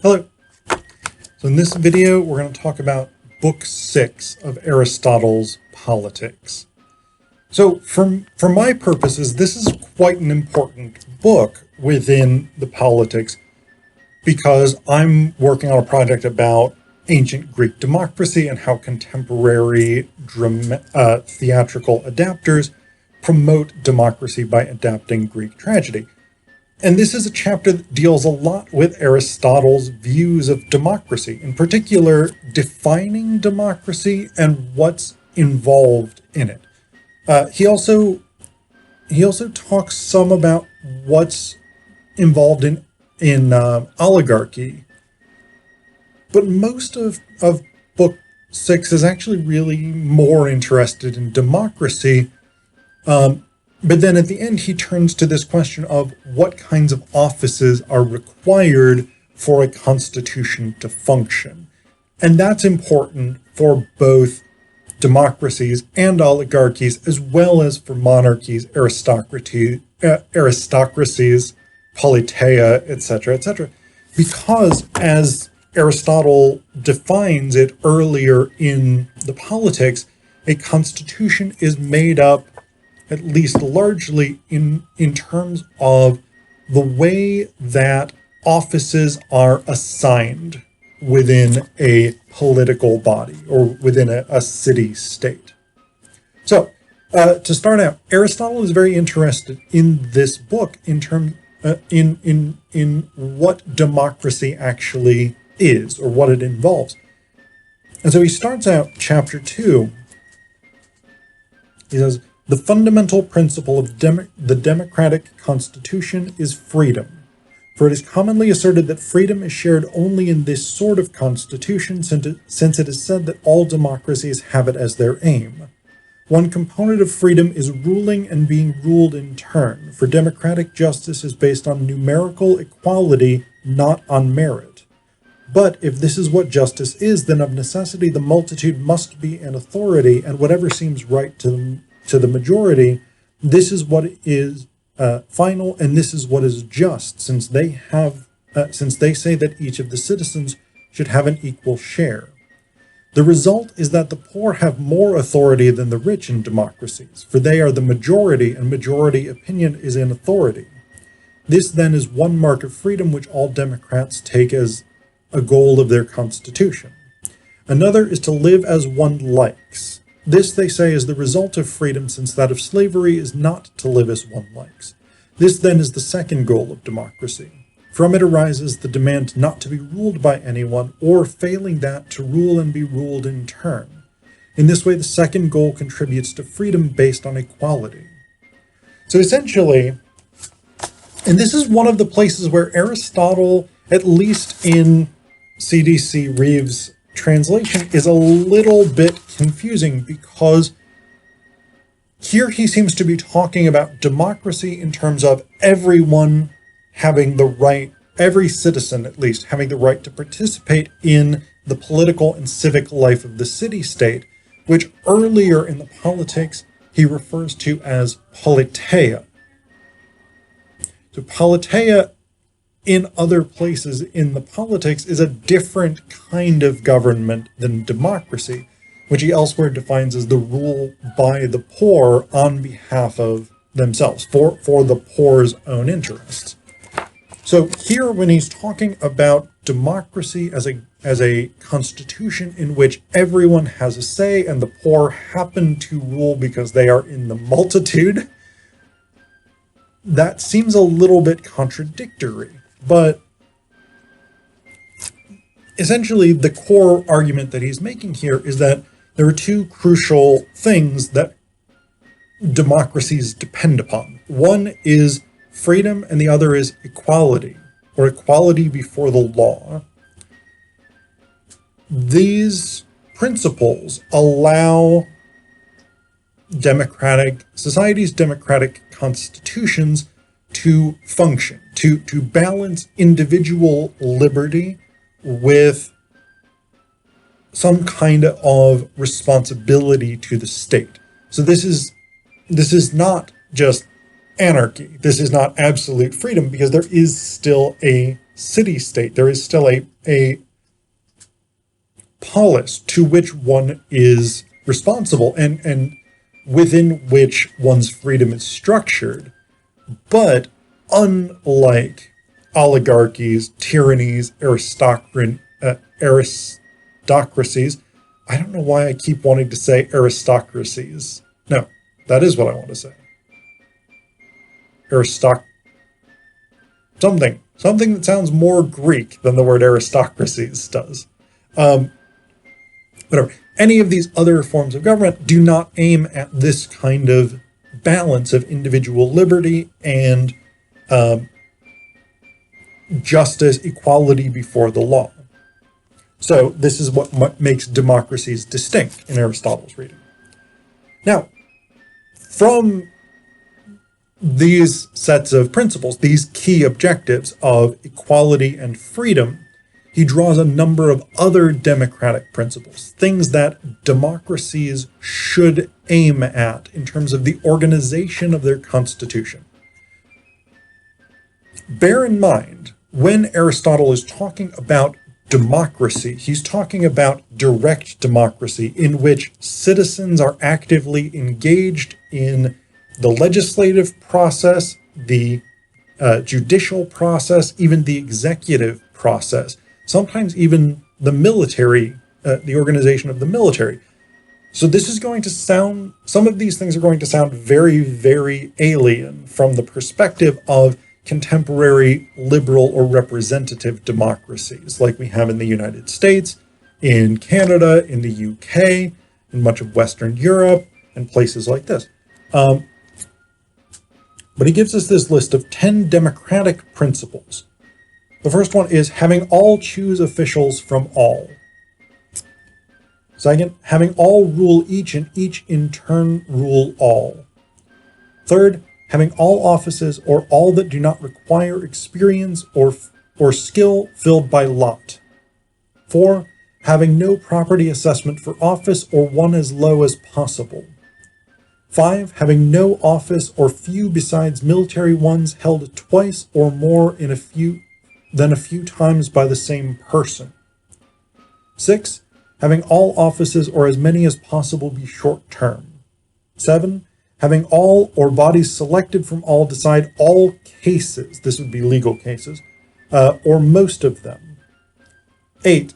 Hello. So in this video, we're going to talk about Book 6 of Aristotle's Politics. So for my purposes, this is quite an important book within the Politics because I'm working on a project about ancient Greek democracy and how contemporary theatrical adapters promote democracy by adapting Greek tragedy. And this is a chapter that deals a lot with Aristotle's views of democracy, in particular, defining democracy and what's involved in it. He also talks some about what's involved in oligarchy. But most of Book 6 is actually really more interested in democracy. But then at the end, he turns to this question of what kinds of offices are required for a constitution to function. And that's important for both democracies and oligarchies, as well as for monarchies, aristocracies, politeia, etc., because as Aristotle defines it earlier in the Politics, a constitution is made up at least largely in terms of the way that offices are assigned within a political body or within a city-state. So, to start out, Aristotle is very interested in this book in what democracy actually is or what it involves. And so he starts out chapter 2. He says, "The fundamental principle of the democratic constitution is freedom, for it is commonly asserted that freedom is shared only in this sort of constitution, since it is said that all democracies have it as their aim. One component of freedom is ruling and being ruled in turn, for democratic justice is based on numerical equality, not on merit. But if this is what justice is, then of necessity the multitude must be an authority, and whatever seems right to the majority, this is what is final, and this is what is just, since they say that each of the citizens should have an equal share. The result is that the poor have more authority than the rich in democracies, for they are the majority, and majority opinion is in authority. This then is one mark of freedom which all democrats take as a goal of their constitution. Another is to live as one likes. This, they say, is the result of freedom, since that of slavery is not to live as one likes. This, then, is the second goal of democracy. From it arises the demand not to be ruled by anyone, or, failing that, to rule and be ruled in turn. In this way, the second goal contributes to freedom based on equality." So essentially, and this is one of the places where Aristotle, at least in C.D.C. Reeves' translation, is a little bit confusing, because here he seems to be talking about democracy in terms of everyone having the right, every citizen at least, having the right to participate in the political and civic life of the city-state, which earlier in the Politics he refers to as politeia. So politeia in other places in the Politics is a different kind of government than democracy, which he elsewhere defines as the rule by the poor on behalf of themselves, for the poor's own interests. So here, when he's talking about democracy as a constitution in which everyone has a say and the poor happen to rule because they are in the multitude, that seems a little bit contradictory. But essentially, the core argument that he's making here is that there are two crucial things that democracies depend upon. One is freedom, and the other is equality, or equality before the law. These principles allow democratic societies, democratic constitutions to function, to balance individual liberty with some kind of responsibility to the state. So this is not just anarchy. This is not absolute freedom, because there is still a city-state. There is still a polis to which one is responsible and within which one's freedom is structured. But unlike oligarchies, tyrannies, aristocracies, I don't know why I keep wanting to say aristocracies. No, that is what I want to say. Something that sounds more Greek than the word aristocracies does. Whatever. Any of these other forms of government do not aim at this kind of balance of individual liberty and justice, equality before the law. So this is what makes democracies distinct in Aristotle's reading. Now, from these sets of principles, these key objectives of equality and freedom, he draws a number of other democratic principles, things that democracies should aim at in terms of the organization of their constitution. Bear in mind, when Aristotle is talking about democracy, he's talking about direct democracy in which citizens are actively engaged in the legislative process, the judicial process, even the executive process, sometimes even the military, the organization of the military. So this is going to sound, some of these things are going to sound very, very alien from the perspective of contemporary liberal or representative democracies like we have in the United States, in Canada, in the UK, in much of Western Europe, and places like this. But he gives us this list of 10 democratic principles. The first one is having all choose officials from all. Second, having all rule each and each in turn rule all. Third, having all offices or all that do not require experience or skill filled by lot. 4, having no property assessment for office or one as low as possible. 5, having no office or few besides military ones held twice or more in a few times by the same person. 6, having all offices or as many as possible be short term. 7, having all or bodies selected from all decide all cases, this would be legal cases, or most of them. 8,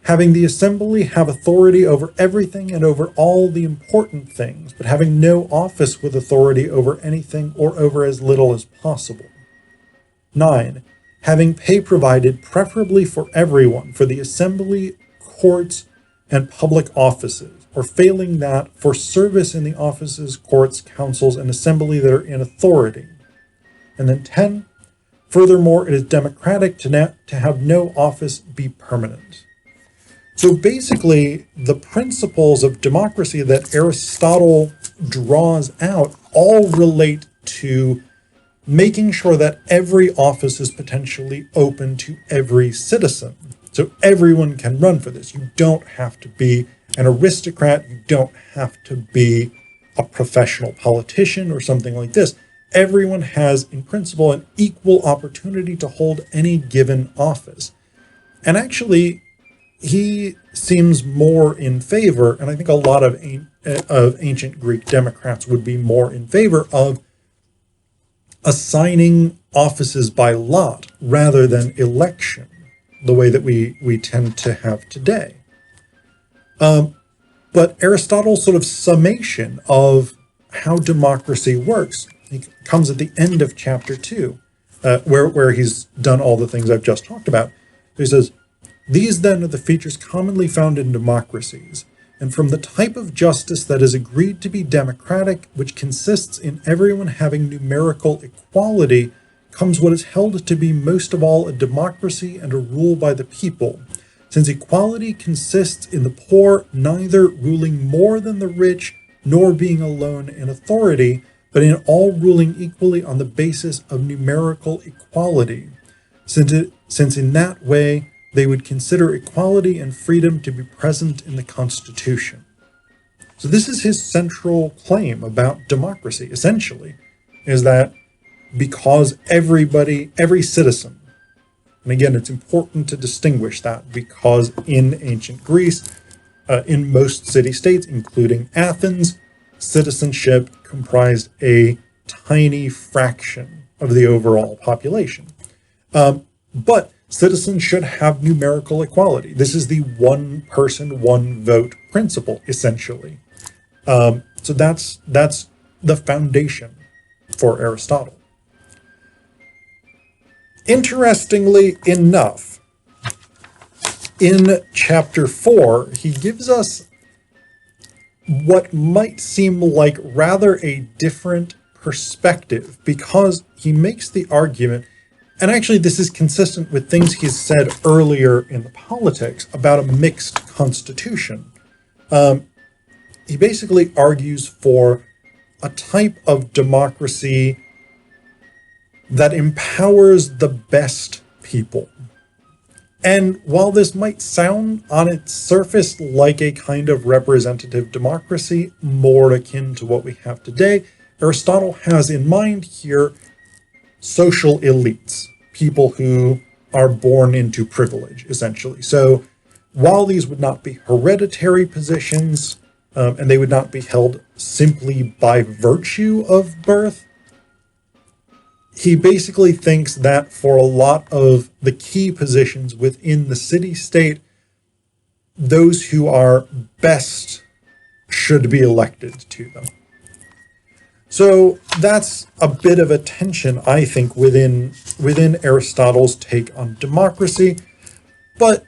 having the assembly have authority over everything and over all the important things, but having no office with authority over anything or over as little as possible. 9, having pay provided preferably for everyone for the assembly, courts, and public offices, or failing that, for service in the offices, courts, councils, and assembly that are in authority. And then 10, furthermore, it is democratic to have no office be permanent. So basically, the principles of democracy that Aristotle draws out all relate to making sure that every office is potentially open to every citizen. So everyone can run for this. You don't have to be an aristocrat. You don't have to be a professional politician or something like this. Everyone has, in principle, an equal opportunity to hold any given office. And actually, he seems more in favor, and I think a lot of ancient Greek democrats would be more in favor of assigning offices by lot rather than election, the way that we tend to have today. But Aristotle's sort of summation of how democracy works, it comes at the end of chapter 2, where he's done all the things I've just talked about. He says, "These then are the features commonly found in democracies, and from the type of justice that is agreed to be democratic, which consists in everyone having numerical equality, comes what is held to be most of all a democracy and a rule by the people, since equality consists in the poor neither ruling more than the rich, nor being alone in authority, but in all ruling equally on the basis of numerical equality, since in that way they would consider equality and freedom to be present in the Constitution." So this is his central claim about democracy, essentially, is that because every citizen And again, it's important to distinguish that because in ancient Greece, in most city-states, including Athens, citizenship comprised a tiny fraction of the overall population. But citizens should have numerical equality. This is the one person, one vote principle, essentially. So that's the foundation for Aristotle. Interestingly enough, in chapter 4, he gives us what might seem like rather a different perspective, because he makes the argument, and actually this is consistent with things he's said earlier in the Politics about a mixed constitution. He basically argues for a type of democracy that empowers the best people. And while this might sound on its surface like a kind of representative democracy, more akin to what we have today, Aristotle has in mind here social elites, people who are born into privilege, essentially. So while these would not be hereditary positions, and they would not be held simply by virtue of birth, he basically thinks that for a lot of the key positions within the city-state, those who are best should be elected to them. So that's a bit of a tension, I think, within Aristotle's take on democracy, but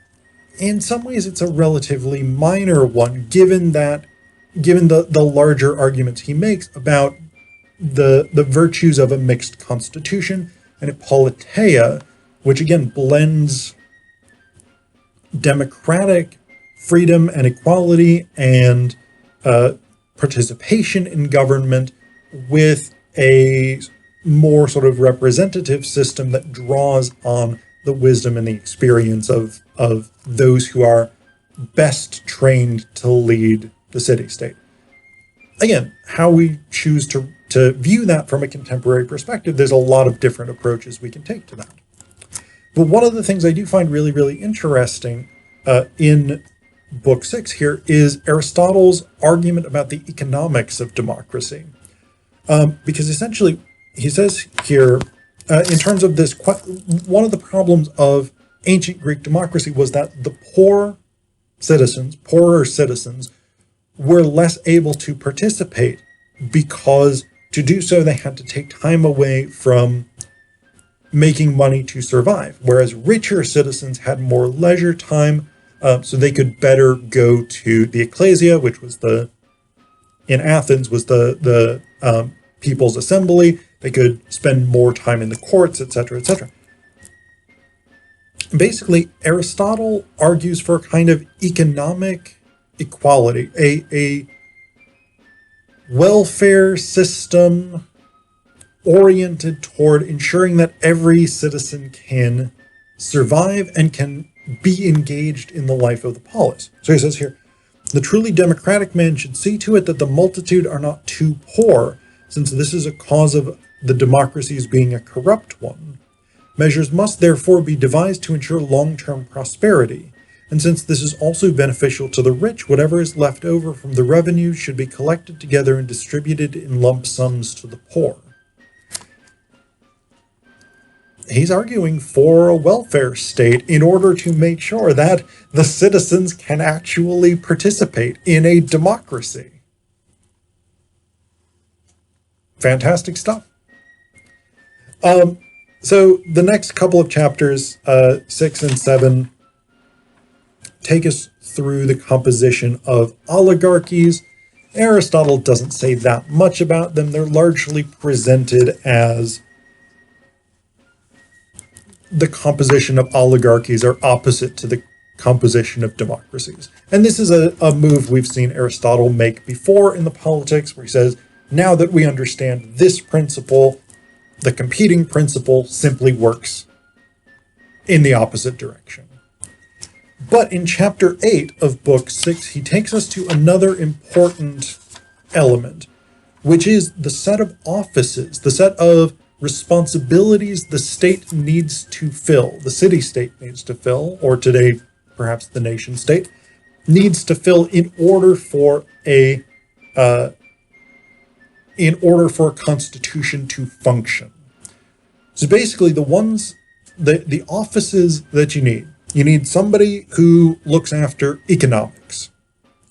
in some ways it's a relatively minor one, given the larger arguments he makes about the virtues of a mixed constitution and a politeia, which again blends democratic freedom and equality and participation in government with a more sort of representative system that draws on the wisdom and the experience of those who are best trained to lead the city-state. Again, how we choose to view that from a contemporary perspective, there's a lot of different approaches we can take to that. But one of the things I do find really, really interesting in Book 6 here is Aristotle's argument about the economics of democracy. Because essentially, he says here, in terms of this, one of the problems of ancient Greek democracy was that the poorer citizens, were less able to participate because to do so they had to take time away from making money to survive, whereas richer citizens had more leisure time, so they could better go to the ecclesia, which was in Athens was the people's assembly. They could spend more time in the courts, etc., etc. Basically, Aristotle argues for a kind of economic equality, a welfare system oriented toward ensuring that every citizen can survive and can be engaged in the life of the polis. So he says here, the truly democratic man should see to it that the multitude are not too poor, since this is a cause of the democracy's being a corrupt one. Measures must therefore be devised to ensure long-term prosperity. And since this is also beneficial to the rich, whatever is left over from the revenue should be collected together and distributed in lump sums to the poor. He's arguing for a welfare state in order to make sure that the citizens can actually participate in a democracy. Fantastic stuff. So the next couple of chapters, 6 and 7, take us through the composition of oligarchies. Aristotle doesn't say that much about them. They're largely presented as the composition of oligarchies are opposite to the composition of democracies. And this is a move we've seen Aristotle make before in the Politics, where he says, now that we understand this principle, the competing principle simply works in the opposite direction. But in chapter 8 of book 6, he takes us to another important element, which is the set of offices, the set of responsibilities the state needs to fill, the city-state needs to fill, or today perhaps the nation-state, needs to fill in order for a constitution to function. So basically the offices that you need somebody who looks after economics.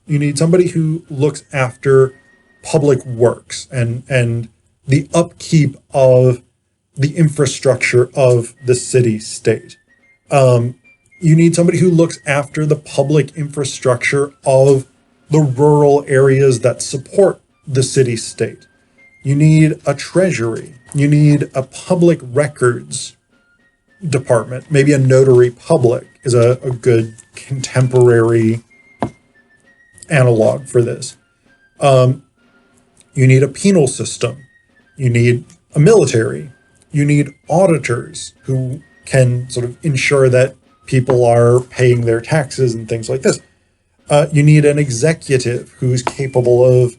You need somebody who looks after public works and the upkeep of the infrastructure of the city-state. You need somebody who looks after the public infrastructure of the rural areas that support the city-state. You need a treasury. You need a public records department. Maybe a notary public is a good contemporary analog for this. You need a penal system. You need a military. You need auditors who can sort of ensure that people are paying their taxes and things like this. You need an executive who's capable of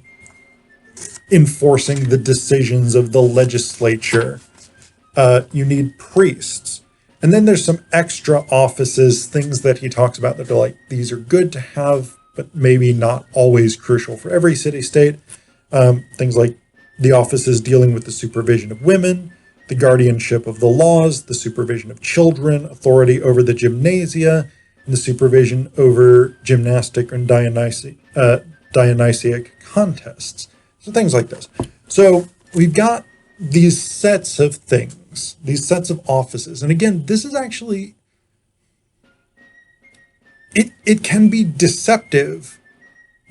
enforcing the decisions of the legislature. You need priests. And then there's some extra offices, things that he talks about that are like, these are good to have, but maybe not always crucial for every city-state. Things like the offices dealing with the supervision of women, the guardianship of the laws, the supervision of children, authority over the gymnasia, and the supervision over gymnastic and Dionysiac contests. So things like this. So we've got these sets of things, these sets of offices. And again, this is actually, it can be deceptive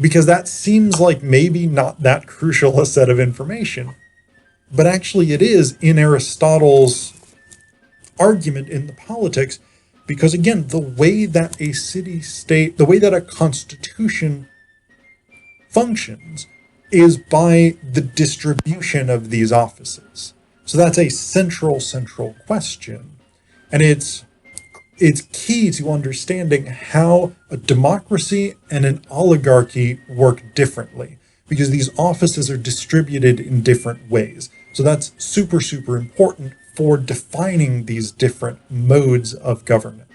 because that seems like maybe not that crucial a set of information. But actually it is in Aristotle's argument in the Politics, because again, the way that a city-state, the way that a constitution functions is by the distribution of these offices. So that's a central question. And it's key to understanding how a democracy and an oligarchy work differently, because these offices are distributed in different ways. So that's super important for defining these different modes of government.